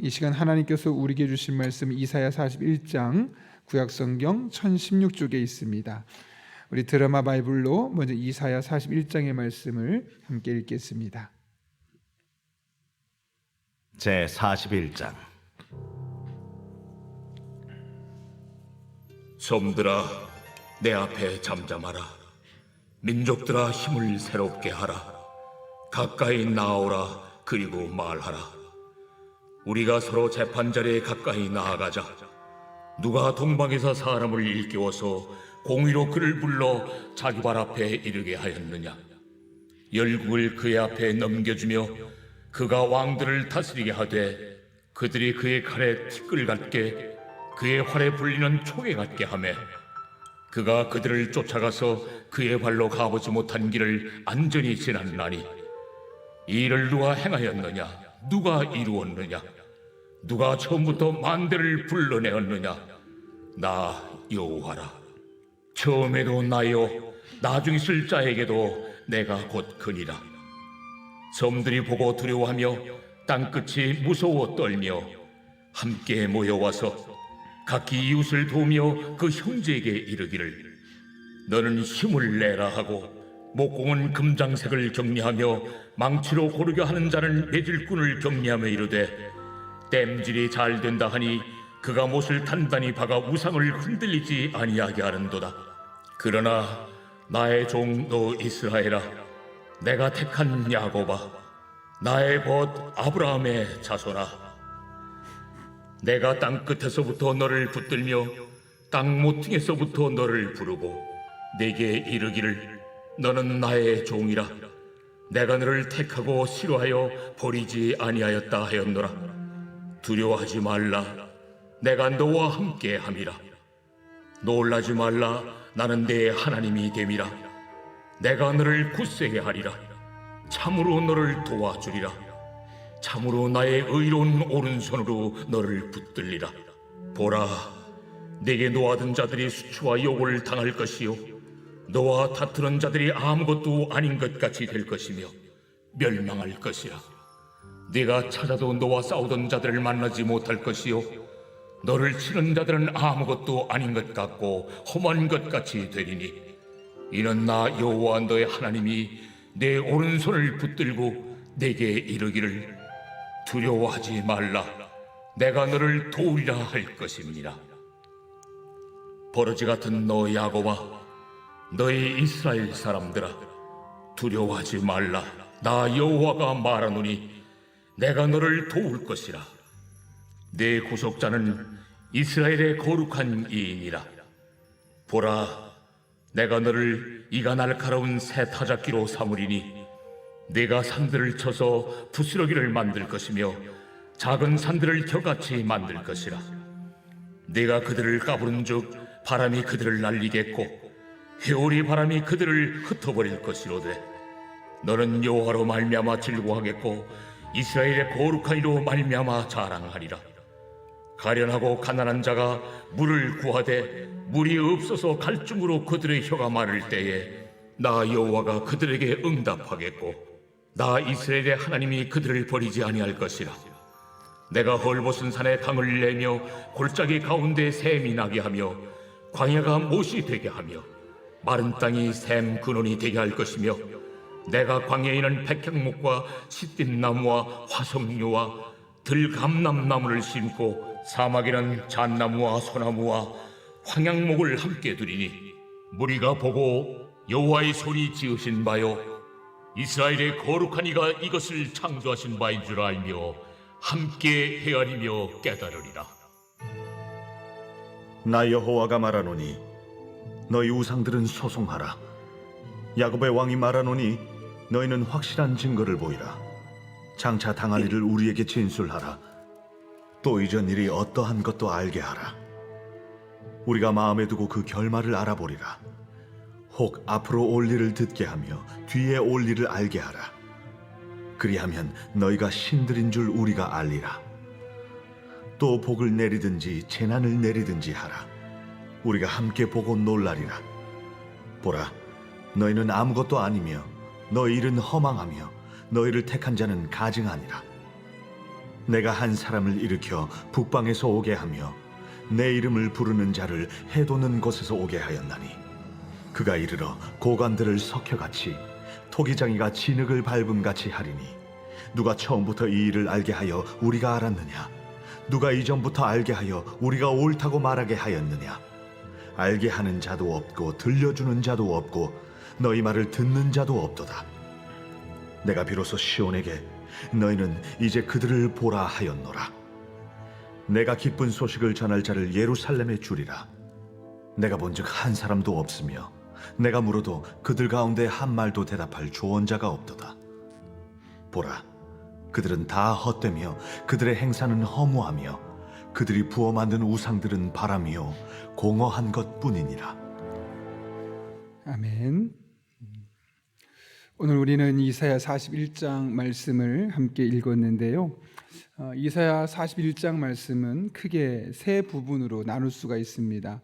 이 시간 하나님께서 우리에게 주신 말씀 이사야 41장 구약성경 1016쪽에 있습니다. 우리 드라마 바이블로 먼저 이사야 41장의 말씀을 함께 읽겠습니다. 제 41장. 섬들아 내 앞에 잠잠하라. 민족들아 힘을 새롭게 하라. 가까이 나오라. 그리고 말하라. 우리가 서로 재판자리에 가까이 나아가자. 누가 동방에서 사람을 일깨워서 공의로 그를 불러 자기 발 앞에 이르게 하였느냐. 열국을 그의 앞에 넘겨주며 그가 왕들을 다스리게 하되 그들이 그의 칼에 티끌 같게 그의 활에 불리는 총에 같게 하매 그가 그들을 쫓아가서 그의 발로 가보지 못한 길을 안전히 지났나니 이 일을 누가 행하였느냐. 누가 이루었느냐. 누가 처음부터 만대를 불러내었느냐. 나 여호와라. 처음에도 나요 나중 있을 자에게도 내가 곧 그니라. 섬들이 보고 두려워하며 땅끝이 무서워 떨며 함께 모여와서 각기 이웃을 도우며 그 형제에게 이르기를 너는 힘을 내라 하고 목공은 금장색을 격리하며 망치로 고르게 하는 자는 매질꾼을 격리하며 이르되 땜질이 잘 된다 하니 그가 못을 단단히 박아 우상을 흔들리지 아니하게 하는도다. 그러나 나의 종 너 이스라엘아, 내가 택한 야곱아, 나의 벗 아브라함의 자손아, 내가 땅 끝에서부터 너를 붙들며 땅 모퉁이에서부터 너를 부르고 내게 이르기를 너는 나의 종이라. 내가 너를 택하고 싫어하여 버리지 아니하였다 하였노라. 두려워하지 말라. 내가 너와 함께 함이라. 놀라지 말라. 나는 내 하나님이 됨이라. 내가 너를 굳세게 하리라. 참으로 너를 도와주리라. 참으로 나의 의로운 오른손으로 너를 붙들리라. 보라, 내게 노하던 자들이 수치와 욕을 당할 것이요 너와 다투는 자들이 아무것도 아닌 것 같이 될 것이며 멸망할 것이라. 네가 찾아도 너와 싸우던 자들을 만나지 못할 것이요 너를 치는 자들은 아무것도 아닌 것 같고 험한 것 같이 되리니 이는 나 여호와 너의 하나님이 내 오른손을 붙들고 내게 이르기를 두려워하지 말라. 내가 너를 도우리라 할 것입니다. 버러지 같은 너 야곱아, 너희 이스라엘 사람들아, 두려워하지 말라. 나 여호와가 말하노니 내가 너를 도울 것이라. 내 구속자는 이스라엘의 거룩한 이인이라. 보라, 내가 너를 이가 날카로운 새 타작기로 삼으리니 네가 산들을 쳐서 부스러기를 만들 것이며 작은 산들을 겨같이 만들 것이라. 네가 그들을 까부른즉 바람이 그들을 날리겠고 회오리 바람이 그들을 흩어버릴 것이로되 너는 여호와로 말미암아 즐거워하겠고 이스라엘의 거룩한 이로 말미암아 자랑하리라. 가련하고 가난한 자가 물을 구하되 물이 없어서 갈증으로 그들의 혀가 마를 때에 나 여호와가 그들에게 응답하겠고 나 이스라엘의 하나님이 그들을 버리지 아니할 것이라. 내가 헐벗은 산에 강을 내며 골짜기 가운데 샘이 나게 하며 광야가 못이 되게 하며 마른 땅이 샘 근원이 되게 할 것이며 내가 광야에는 백향목과 시띠나무와 화석류와 들감남나무를 심고 사막에는 잣나무와 소나무와 황양목을 함께 두리니 무리가 보고 여호와의 손이 지으신 바요 이스라엘의 거룩한 이가 이것을 창조하신 바인 줄 알며 함께 헤아리며 깨달으리라. 나 여호와가 말하노니 너희 우상들은 소송하라. 야곱의 왕이 말하노니 너희는 확실한 증거를 보이라. 장차 당할 일을 우리에게 진술하라. 또 이전 일이 어떠한 것도 알게 하라. 우리가 마음에 두고 그 결말을 알아보리라. 혹 앞으로 올 일을 듣게 하며 뒤에 올 일을 알게 하라. 그리하면 너희가 신들인 줄 우리가 알리라. 또 복을 내리든지 재난을 내리든지 하라. 우리가 함께 보고 놀라리라. 보라, 너희는 아무것도 아니며 너희 일은 허망하며 너희를 택한 자는 가증하니라. 내가 한 사람을 일으켜 북방에서 오게 하며 내 이름을 부르는 자를 해도는 곳에서 오게 하였나니 그가 이르러 고관들을 석혀같이 토기장이가 진흙을 밟음같이 하리니 누가 처음부터 이 일을 알게 하여 우리가 알았느냐? 누가 이전부터 알게 하여 우리가 옳다고 말하게 하였느냐? 알게 하는 자도 없고 들려주는 자도 없고 너희 말을 듣는 자도 없도다. 내가 비로소 시온에게 너희는 이제 그들을 보라 하였노라. 내가 기쁜 소식을 전할 자를 예루살렘에 주리라. 내가 본즉 한 사람도 없으며 내가 물어도 그들 가운데 한 말도 대답할 조언자가 없도다. 보라, 그들은 다 헛되며 그들의 행사는 허무하며 그들이 부어 만든 우상들은 바람이요 공허한 것뿐이니라. 아멘. 오늘 우리는 이사야 41장 말씀을 함께 읽었는데요. 이사야 41장 말씀은 크게 세 부분으로 나눌 수가 있습니다.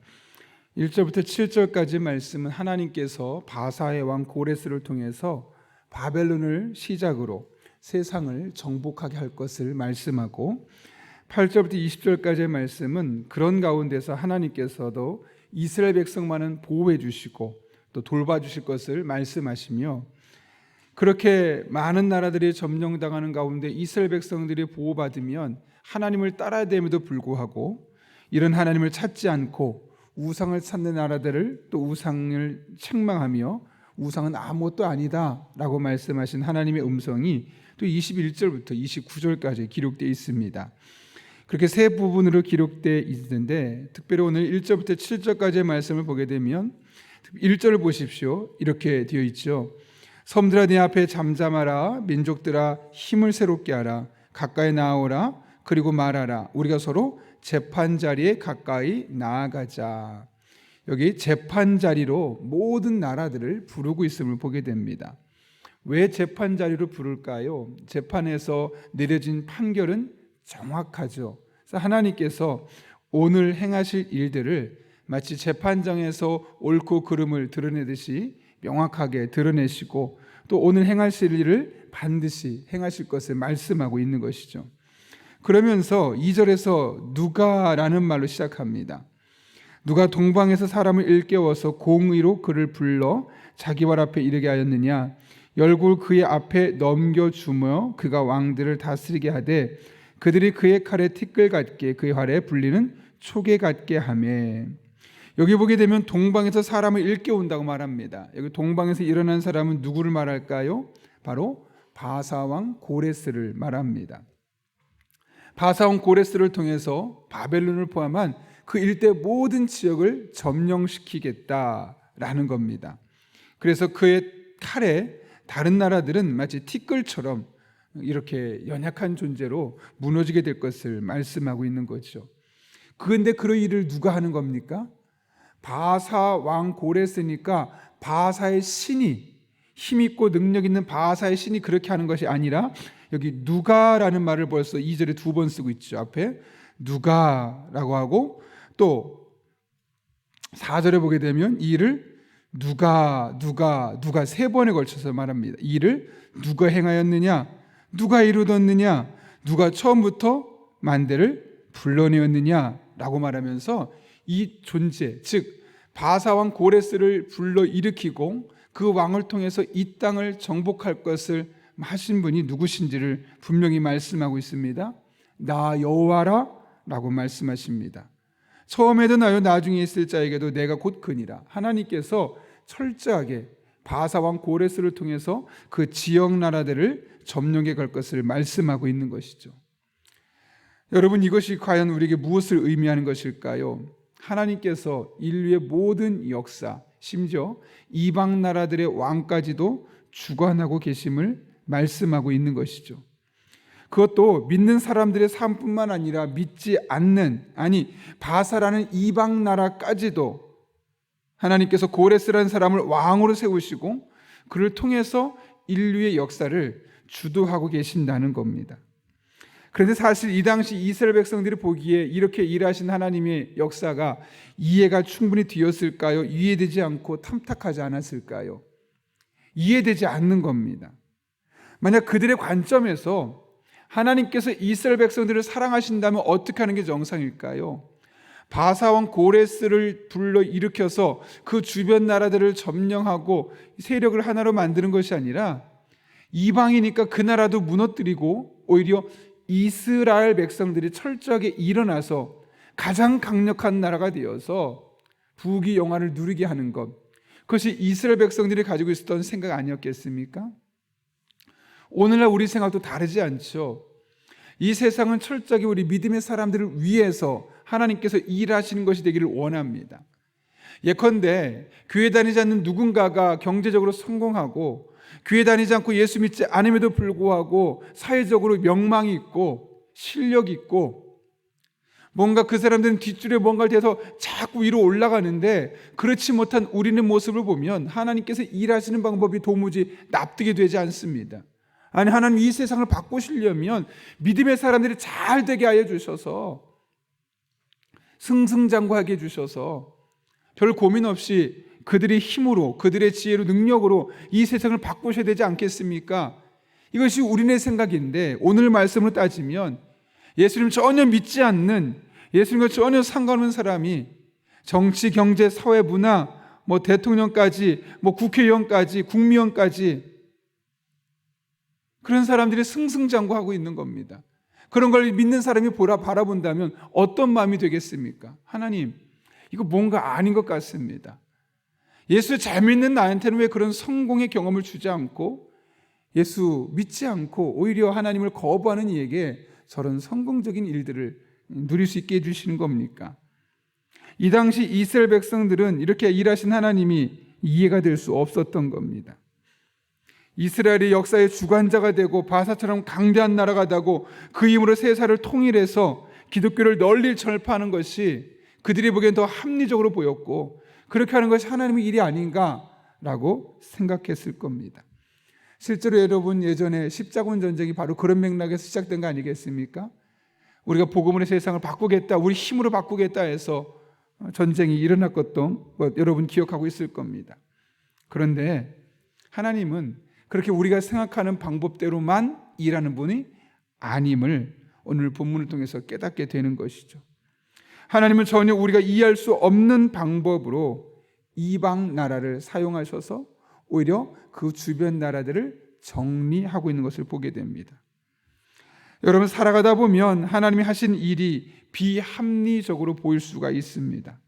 1절부터 7절까지 말씀은 하나님께서 바사의 왕 고레스를 통해서 바벨론을 시작으로 세상을 정복하게 할 것을 말씀하고, 8절부터 20절까지의 말씀은 그런 가운데서 하나님께서도 이스라엘 백성만은 보호해 주시고 또 돌봐주실 것을 말씀하시며, 그렇게 많은 나라들이 점령당하는 가운데 이스라엘 백성들이 보호받으면 하나님을 따라야 됨에도 불구하고 이런 하나님을 찾지 않고 우상을 찾는 나라들을 또 우상을 책망하며 우상은 아무것도 아니다 라고 말씀하신 하나님의 음성이 또 21절부터 29절까지 기록되어 있습니다. 그렇게 세 부분으로 기록되어 있는데, 특별히 오늘 1절부터 7절까지의 말씀을 보게 되면 1절을 보십시오. 이렇게 되어 있죠. 섬들아 네 앞에 잠잠하라. 민족들아 힘을 새롭게 하라. 가까이 나아오라. 그리고 말하라. 우리가 서로 재판자리에 가까이 나아가자. 여기 재판자리로 모든 나라들을 부르고 있음을 보게 됩니다. 왜 재판자리로 부를까요? 재판에서 내려진 판결은 정확하죠. 그래서 하나님께서 오늘 행하실 일들을 마치 재판장에서 옳고 그름을 드러내듯이 명확하게 드러내시고 또 오늘 행하실 일을 반드시 행하실 것을 말씀하고 있는 것이죠. 그러면서 2절에서 누가라는 말로 시작합니다. 누가 동방에서 사람을 일깨워서 공의로 그를 불러 자기 발 앞에 이르게 하였느냐? 열골 그의 앞에 넘겨주며 그가 왕들을 다스리게 하되 그들이 그의 칼에 티끌 같게 그의 활에 불리는 초계 같게 하매. 여기 보게 되면 동방에서 사람을 일깨운다고 말합니다. 여기 동방에서 일어난 사람은 누구를 말할까요? 바로 바사왕 고레스를 말합니다. 바사왕 고레스를 통해서 바벨론을 포함한 그 일대 모든 지역을 점령시키겠다라는 겁니다. 그래서 그의 칼에 다른 나라들은 마치 티끌처럼 이렇게 연약한 존재로 무너지게 될 것을 말씀하고 있는 거죠. 그런데 그 일을 누가 하는 겁니까? 바사 왕 고레스니까 바사의 신이, 힘있고 능력 있는 바사의 신이 그렇게 하는 것이 아니라 여기 누가라는 말을 벌써 2절에 2번 쓰고 있죠. 앞에 누가라고 하고 또 4절에 보게 되면 이 일을 누가 3번에 걸쳐서 말합니다. 이 일을 누가 행하였느냐? 누가 이루었느냐? 누가 처음부터 만대를 불러내었느냐? 라고 말하면서 이 존재, 즉 바사왕 고레스를 불러 일으키고 그 왕을 통해서 이 땅을 정복할 것을 하신 분이 누구신지를 분명히 말씀하고 있습니다. 나 여호와라 라고 말씀하십니다. 처음에도 나요 나중에 있을 자에게도 내가 곧 그니라. 하나님께서 철저하게 바사왕 고레스를 통해서 그 지역 나라들을 점령해 갈 것을 말씀하고 있는 것이죠. 여러분, 이것이 과연 우리에게 무엇을 의미하는 것일까요? 하나님께서 인류의 모든 역사, 심지어 이방 나라들의 왕까지도 주관하고 계심을 말씀하고 있는 것이죠. 그것도 믿는 사람들의 삶뿐만 아니라 믿지 않는, 바사라는 이방 나라까지도 하나님께서 고레스라는 사람을 왕으로 세우시고 그를 통해서 인류의 역사를 주도하고 계신다는 겁니다. 그런데 사실 이 당시 이스라엘 백성들이 보기에 이렇게 일하신 하나님의 역사가 이해가 충분히 되었을까요? 이해되지 않고 탐탁하지 않았을까요? 이해되지 않는 겁니다. 만약 그들의 관점에서 하나님께서 이스라엘 백성들을 사랑하신다면 어떻게 하는 게 정상일까요? 바사왕 고레스를 불러 일으켜서 그 주변 나라들을 점령하고 세력을 하나로 만드는 것이 아니라 이방이니까 그 나라도 무너뜨리고 오히려 이스라엘 백성들이 철저하게 일어나서 가장 강력한 나라가 되어서 부귀 영화를 누리게 하는 것, 그것이 이스라엘 백성들이 가지고 있었던 생각 아니었겠습니까? 오늘날 우리 생각도 다르지 않죠. 이 세상은 철저하게 우리 믿음의 사람들을 위해서 하나님께서 일하시는 것이 되기를 원합니다. 예컨대 교회 다니지 않는 누군가가 경제적으로 성공하고 교회 다니지 않고 예수 믿지 않음에도 불구하고 사회적으로 명망이 있고 실력이 있고 뭔가 그 사람들은 뒷줄에 뭔가를 대서 자꾸 위로 올라가는데 그렇지 못한 우리의 모습을 보면 하나님께서 일하시는 방법이 도무지 납득이 되지 않습니다. 아니, 하나님 이 세상을 바꾸시려면 믿음의 사람들이 잘 되게 하여 주셔서 승승장구하게 해주셔서 별 고민 없이 그들의 힘으로, 그들의 지혜로, 능력으로 이 세상을 바꾸셔야 되지 않겠습니까? 이것이 우리네 생각인데 오늘 말씀으로 따지면 예수님 전혀 믿지 않는, 예수님과 전혀 상관없는 사람이 정치, 경제, 사회, 문화, 대통령까지, 국회의원까지, 국무위원까지 그런 사람들이 승승장구하고 있는 겁니다. 그런 걸 믿는 사람이 바라본다면 어떤 마음이 되겠습니까? 하나님, 이거 뭔가 아닌 것 같습니다. 예수 잘 믿는 나한테는 왜 그런 성공의 경험을 주지 않고 예수 믿지 않고 오히려 하나님을 거부하는 이에게 저런 성공적인 일들을 누릴 수 있게 해주시는 겁니까? 이 당시 이스라엘 백성들은 이렇게 일하신 하나님이 이해가 될 수 없었던 겁니다. 이스라엘이 역사의 주관자가 되고 바사처럼 강대한 나라가 되고 그 힘으로 세상을 통일해서 기독교를 널리 전파하는 것이 그들이 보기엔 더 합리적으로 보였고 그렇게 하는 것이 하나님의 일이 아닌가라고 생각했을 겁니다. 실제로 여러분, 예전에 십자군 전쟁이 바로 그런 맥락에서 시작된 거 아니겠습니까? 우리가 복음으로 세상을 바꾸겠다, 우리 힘으로 바꾸겠다 해서 전쟁이 일어났던 것 여러분 기억하고 있을 겁니다. 그런데 하나님은 그렇게 우리가 생각하는 방법대로만 일하는 분이 아님을 오늘 본문을 통해서 깨닫게 되는 것이죠. 하나님은 전혀 우리가 이해할 수 없는 방법으로 이방 나라를 사용하셔서 오히려 그 주변 나라들을 정리하고 있는 것을 보게 됩니다. 여러분, 살아가다 보면 하나님이 하신 일이 비합리적으로 보일 수가 있습니다.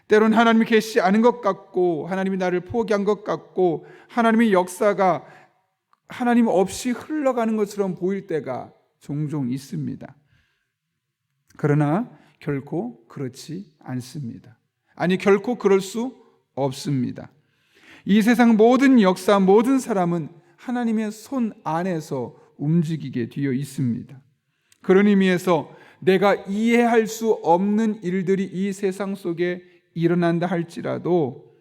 때로는 하나님이 계시지 않은 것 같고 하나님이 나를 포기한 것 같고 하나님의 역사가 하나님 없이 흘러가는 것처럼 보일 때가 종종 있습니다. 그러나 결코 그렇지 않습니다. 아니, 결코 그럴 수 없습니다. 이 세상 모든 역사, 모든 사람은 하나님의 손 안에서 움직이게 되어 있습니다. 그런 의미에서 내가 이해할 수 없는 일들이 이 세상 속에 일어난다 할지라도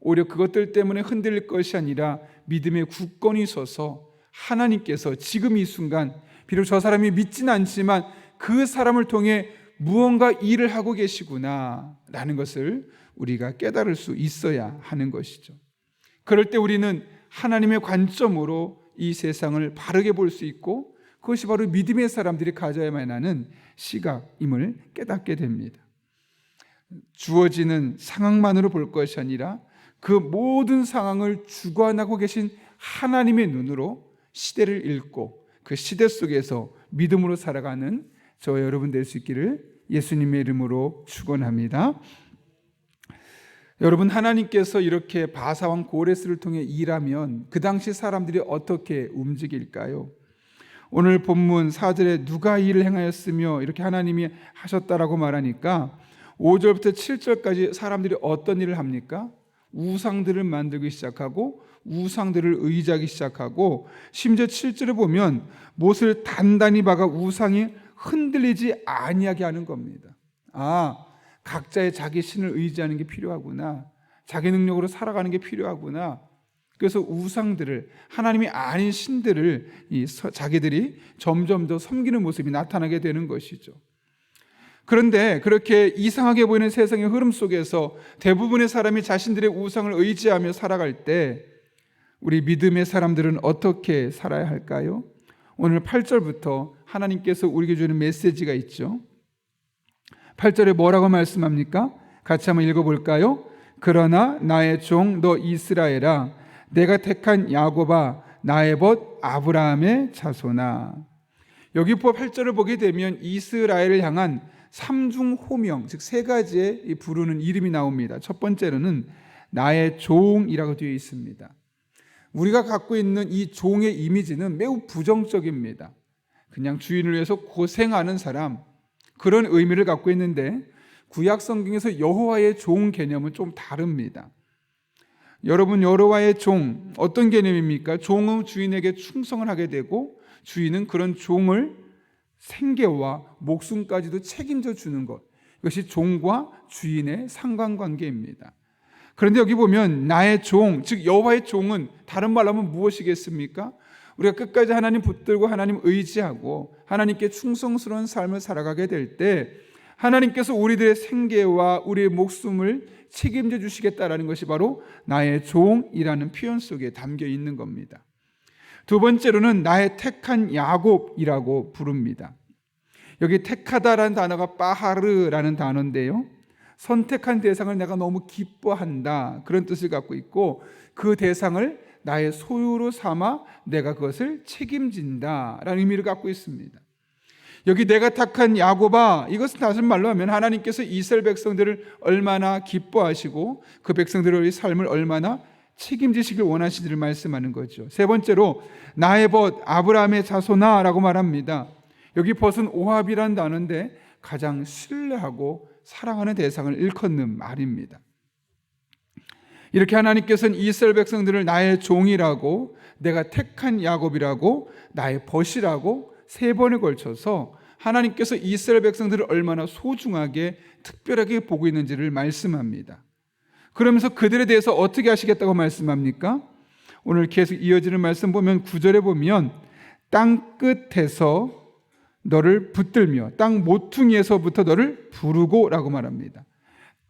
오히려 그것들 때문에 흔들릴 것이 아니라 믿음의 굳건히 서서 하나님께서 지금 이 순간 비록 저 사람이 믿지는 않지만 그 사람을 통해 무언가 일을 하고 계시구나 라는 것을 우리가 깨달을 수 있어야 하는 것이죠. 그럴 때 우리는 하나님의 관점으로 이 세상을 바르게 볼 수 있고 그것이 바로 믿음의 사람들이 가져야만 하는 시각임을 깨닫게 됩니다. 주어지는 상황만으로 볼 것이 아니라 그 모든 상황을 주관하고 계신 하나님의 눈으로 시대를 읽고 그 시대 속에서 믿음으로 살아가는 저와 여러분 될 수 있기를 예수님의 이름으로 축원합니다. 여러분, 하나님께서 이렇게 바사왕 고레스를 통해 일하면 그 당시 사람들이 어떻게 움직일까요? 오늘 본문 4절에 누가 일을 행하였으며 이렇게 하나님이 하셨다라고 말하니까 5절부터 7절까지 사람들이 어떤 일을 합니까? 우상들을 만들기 시작하고 우상들을 의지하기 시작하고 심지어 7절에 보면 못을 단단히 박아 우상이 흔들리지 아니하게 하는 겁니다. 각자의 자기 신을 의지하는 게 필요하구나, 자기 능력으로 살아가는 게 필요하구나. 그래서 우상들을, 하나님이 아닌 신들을 자기들이 점점 더 섬기는 모습이 나타나게 되는 것이죠. 그런데 그렇게 이상하게 보이는 세상의 흐름 속에서 대부분의 사람이 자신들의 우상을 의지하며 살아갈 때 우리 믿음의 사람들은 어떻게 살아야 할까요? 오늘 8절부터 하나님께서 우리에게 주는 메시지가 있죠. 8절에 뭐라고 말씀합니까? 같이 한번 읽어볼까요? 그러나 나의 종 너 이스라엘아, 내가 택한 야곱아, 나의 벗 아브라함의 자손아. 여기 8절을 보게 되면 이스라엘을 향한 삼중 호명, 즉 세 가지의 부르는 이름이 나옵니다. 첫 번째로는 나의 종이라고 되어 있습니다. 우리가 갖고 있는 이 종의 이미지는 매우 부정적입니다. 그냥 주인을 위해서 고생하는 사람, 그런 의미를 갖고 있는데 구약 성경에서 여호와의 종 개념은 좀 다릅니다. 여러분, 여호와의 종 어떤 개념입니까? 종은 주인에게 충성을 하게 되고 주인은 그런 종을 생계와 목숨까지도 책임져 주는 것, 이것이 종과 주인의 상관관계입니다. 그런데 여기 보면 나의 종, 즉 여호와의 종은 다른 말로 하면 무엇이겠습니까? 우리가 끝까지 하나님 붙들고 하나님 의지하고 하나님께 충성스러운 삶을 살아가게 될 때 하나님께서 우리들의 생계와 우리의 목숨을 책임져 주시겠다라는 것이 바로 나의 종이라는 표현 속에 담겨 있는 겁니다. 두 번째로는 나의 택한 야곱이라고 부릅니다. 여기 택하다라는 단어가 빠하르라는 단어인데요, 선택한 대상을 내가 너무 기뻐한다, 그런 뜻을 갖고 있고 그 대상을 나의 소유로 삼아 내가 그것을 책임진다라는 의미를 갖고 있습니다. 여기 내가 택한 야곱아, 이것은 다른 말로 하면 하나님께서 이스라엘 백성들을 얼마나 기뻐하시고 그 백성들의 삶을 얼마나 책임지시길 원하시기를 말씀하는 거죠. 세 번째로 나의 벗 아브라함의 자손아라고 말합니다. 여기 벗은 오합이라는 단어인데 가장 신뢰하고 사랑하는 대상을 일컫는 말입니다. 이렇게 하나님께서는 이스라엘 백성들을 나의 종이라고, 내가 택한 야곱이라고, 나의 벗이라고 세 번에 걸쳐서 하나님께서 이스라엘 백성들을 얼마나 소중하게 특별하게 보고 있는지를 말씀합니다. 그러면서 그들에 대해서 어떻게 하시겠다고 말씀합니까? 오늘 계속 이어지는 말씀 보면 9절에 보면 땅 끝에서 너를 붙들며 땅 모퉁이에서부터 너를 부르고 라고 말합니다.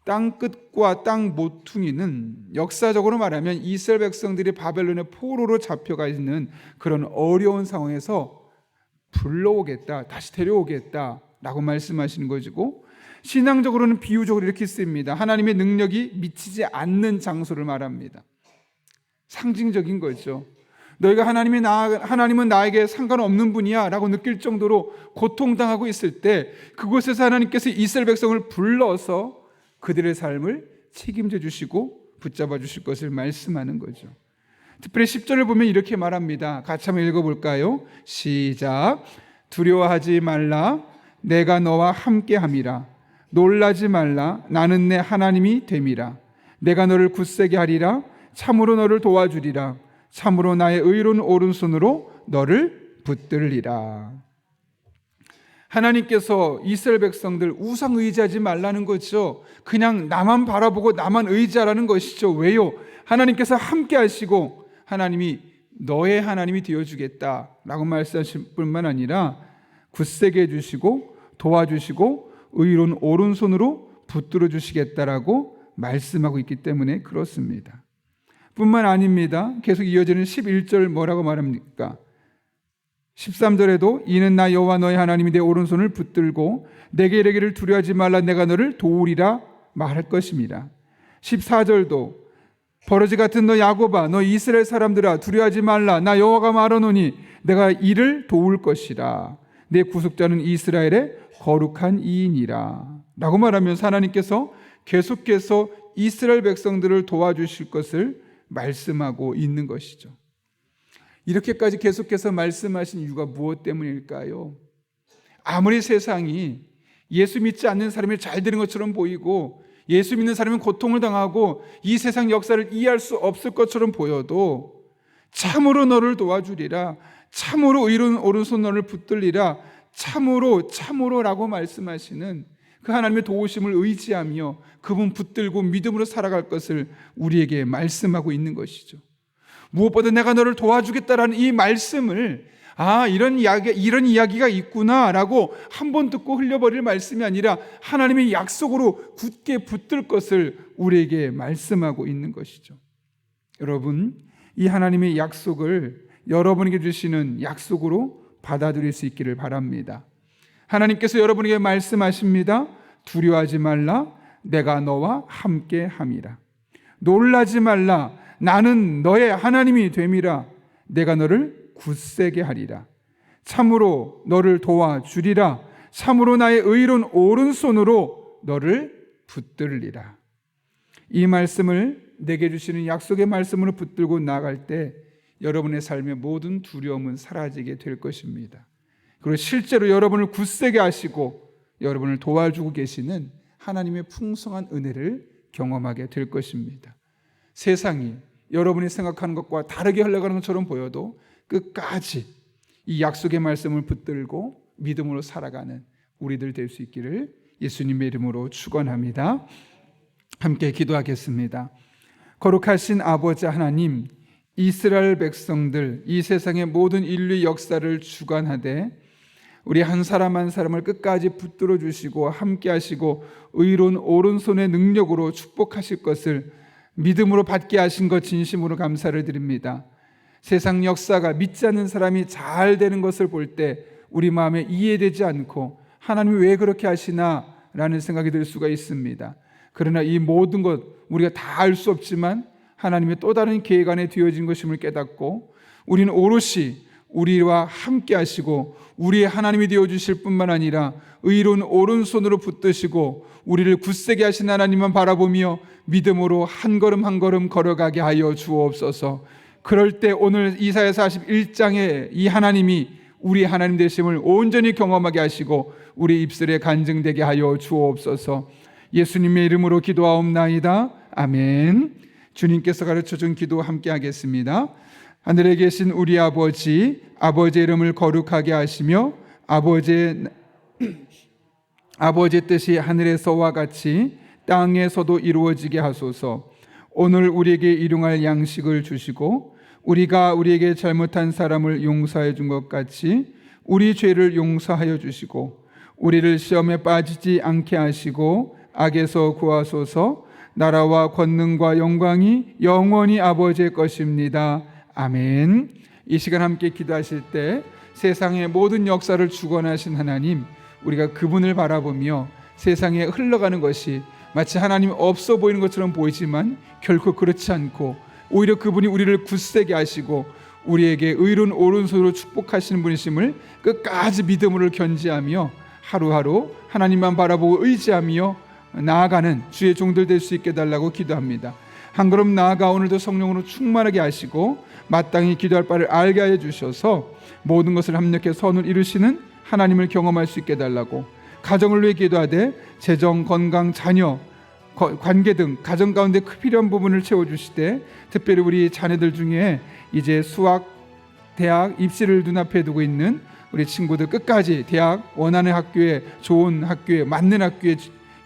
땅 끝과 땅 모퉁이는 역사적으로 말하면 이스라엘 백성들이 바벨론의 포로로 잡혀가 있는 그런 어려운 상황에서 불러오겠다, 다시 데려오겠다 라고 말씀하시는 것이고, 신앙적으로는 비유적으로 이렇게 씁니다. 하나님의 능력이 미치지 않는 장소를 말합니다. 상징적인 거죠. 너희가 하나님은 나에게 상관없는 분이야 라고 느낄 정도로 고통당하고 있을 때 그곳에서 하나님께서 이스라엘 백성을 불러서 그들의 삶을 책임져 주시고 붙잡아 주실 것을 말씀하는 거죠. 특별히 10절을 보면 이렇게 말합니다. 같이 한번 읽어볼까요? 시작. 두려워하지 말라, 내가 너와 함께함이라. 놀라지 말라, 나는 내 하나님이 됨이라. 내가 너를 굳세게 하리라. 참으로 너를 도와주리라. 참으로 나의 의로운 오른손으로 너를 붙들리라. 하나님께서 이스라엘 백성들 우상 의지하지 말라는 거죠. 그냥 나만 바라보고 나만 의지하라는 것이죠. 왜요? 하나님께서 함께 하시고 하나님이 너의 하나님이 되어주겠다라고 말씀하실 뿐만 아니라 굳세게 해주시고 도와주시고 의로운 오른손으로 붙들어 주시겠다라고 말씀하고 있기 때문에 그렇습니다. 뿐만 아닙니다. 계속 이어지는 11절 뭐라고 말합니까? 13절에도 이는 나 여호와 너의 하나님이 내 오른손을 붙들고 내게 이르기를 두려워하지 말라, 내가 너를 도우리라 말할 것입니다. 14절도 버러지 같은 너 야곱아, 너 이스라엘 사람들아, 두려워하지 말라, 나 여호와가 말하노니 내가 이를 도울 것이라. 내 구속자는 이스라엘의 거룩한 이인이라 라고 말하면서 하나님께서 계속해서 이스라엘 백성들을 도와주실 것을 말씀하고 있는 것이죠. 이렇게까지 계속해서 말씀하신 이유가 무엇 때문일까요? 아무리 세상이 예수 믿지 않는 사람이 잘 되는 것처럼 보이고 예수 믿는 사람은 고통을 당하고 이 세상 역사를 이해할 수 없을 것처럼 보여도 참으로 너를 도와주리라, 참으로 의로운 오른손 너를 붙들리라, 참으로라고 말씀하시는 그 하나님의 도우심을 의지하며 그분 붙들고 믿음으로 살아갈 것을 우리에게 말씀하고 있는 것이죠. 무엇보다 내가 너를 도와주겠다라는 이 말씀을 이런 이야기가 있구나라고 한 번 듣고 흘려버릴 말씀이 아니라 하나님의 약속으로 굳게 붙들 것을 우리에게 말씀하고 있는 것이죠. 여러분, 이 하나님의 약속을 여러분에게 주시는 약속으로 받아들일 수 있기를 바랍니다. 하나님께서 여러분에게 말씀하십니다. 두려워하지 말라. 내가 너와 함께 함이라. 놀라지 말라. 나는 너의 하나님이 됨이라. 내가 너를 굳세게 하리라. 참으로 너를 도와주리라. 참으로 나의 의로운 오른손으로 너를 붙들리라. 이 말씀을 내게 주시는 약속의 말씀으로 붙들고 나아갈 때 여러분의 삶의 모든 두려움은 사라지게 될 것입니다. 그리고 실제로 여러분을 굳세게 하시고 여러분을 도와주고 계시는 하나님의 풍성한 은혜를 경험하게 될 것입니다. 세상이 여러분이 생각하는 것과 다르게 흘러가는 것처럼 보여도 끝까지 이 약속의 말씀을 붙들고 믿음으로 살아가는 우리들 될 수 있기를 예수님의 이름으로 축원합니다. 함께 기도하겠습니다. 거룩하신 아버지 하나님, 이스라엘 백성들, 이 세상의 모든 인류 역사를 주관하되 우리 한 사람 한 사람을 끝까지 붙들어 주시고 함께 하시고 의로운 오른손의 능력으로 축복하실 것을 믿음으로 받게 하신 것 진심으로 감사를 드립니다. 세상 역사가 믿지 않는 사람이 잘 되는 것을 볼 때 우리 마음에 이해되지 않고 하나님이 왜 그렇게 하시나 라는 생각이 들 수가 있습니다. 그러나 이 모든 것 우리가 다 알 수 없지만 하나님의 또 다른 계획 안에 뒤어진 것임을 깨닫고 우리는 오롯이 우리와 함께 하시고 우리의 하나님이 되어주실 뿐만 아니라 의로운 오른손으로 붙드시고 우리를 굳세게 하신 하나님만 바라보며 믿음으로 한 걸음 한 걸음 걸어가게 하여 주옵소서. 그럴 때 오늘 이사야 41장에 이 하나님이 우리 하나님 되심을 온전히 경험하게 하시고 우리 입술에 간증되게 하여 주옵소서. 예수님의 이름으로 기도하옵나이다. 아멘. 주님께서 가르쳐준 기도 함께 하겠습니다. 하늘에 계신 우리 아버지, 아버지의 이름을 거룩하게 하시며 아버지의 뜻이 하늘에서와 같이 땅에서도 이루어지게 하소서. 오늘 우리에게 일용할 양식을 주시고 우리가 우리에게 잘못한 사람을 용서해 준 것 같이 우리 죄를 용서하여 주시고 우리를 시험에 빠지지 않게 하시고 악에서 구하소서. 나라와 권능과 영광이 영원히 아버지의 것입니다. 아멘. 이 시간 함께 기도하실 때 세상의 모든 역사를 주관하신 하나님, 우리가 그분을 바라보며 세상에 흘러가는 것이 마치 하나님 없어 보이는 것처럼 보이지만 결코 그렇지 않고 오히려 그분이 우리를 굳세게 하시고 우리에게 의로운 오른손으로 축복하시는 분이심을 끝까지 믿음으로 견지하며 하루하루 하나님만 바라보고 의지하며 나아가는 주의 종들 될 수 있게 달라고 기도합니다. 한 걸음 나아가 오늘도 성령으로 충만하게 하시고 마땅히 기도할 바를 알게 하여 주셔서 모든 것을 합력해 선을 이루시는 하나님을 경험할 수 있게 달라고, 가정을 위해 기도하되 재정, 건강, 자녀, 관계 등 가정 가운데 필요한 부분을 채워주시되 특별히 우리 자녀들 중에 이제 수학, 대학 입시를 눈앞에 두고 있는 우리 친구들 끝까지 대학 원하는 학교에, 좋은 학교에, 맞는 학교에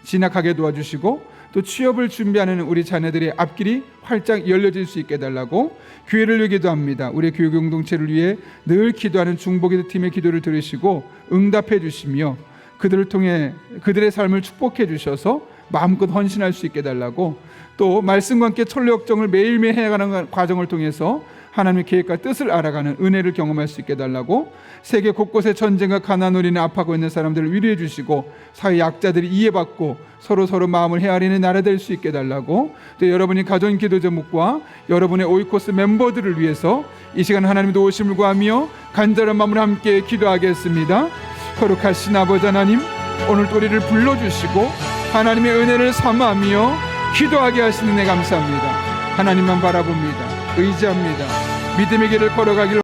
진학하게 도와주시고 또 취업을 준비하는 우리 자녀들의 앞길이 활짝 열려질 수 있게 해달라고 교회를 위해 기도합니다. 우리 교육 공동체를 위해 늘 기도하는 중보기도 팀의 기도를 들으시고 응답해 주시며 그들을 통해 그들의 삶을 축복해 주셔서 마음껏 헌신할 수 있게 해달라고, 또 말씀과 함께 천리역정을 매일매일 해가는 과정을 통해서 하나님의 계획과 뜻을 알아가는 은혜를 경험할 수 있게 해달라고, 세계 곳곳에 전쟁과 가난 어린이 아파하고 있는 사람들을 위로해 주시고 사회 약자들이 이해받고 서로 마음을 헤아리는 나라 될 수 있게 해달라고, 또 여러분이 가정 기도 제목과 여러분의 오이코스 멤버들을 위해서 이 시간 하나님의 도우심을 구하며 간절한 마음으로 함께 기도하겠습니다. 거룩하신 아버지 하나님, 오늘 또 우리를 불러주시고 하나님의 은혜를 삼아하며 기도하게 하시는 데 감사합니다. 하나님만 바라봅니다. 의지합니다. 믿음의 길을 걸어가길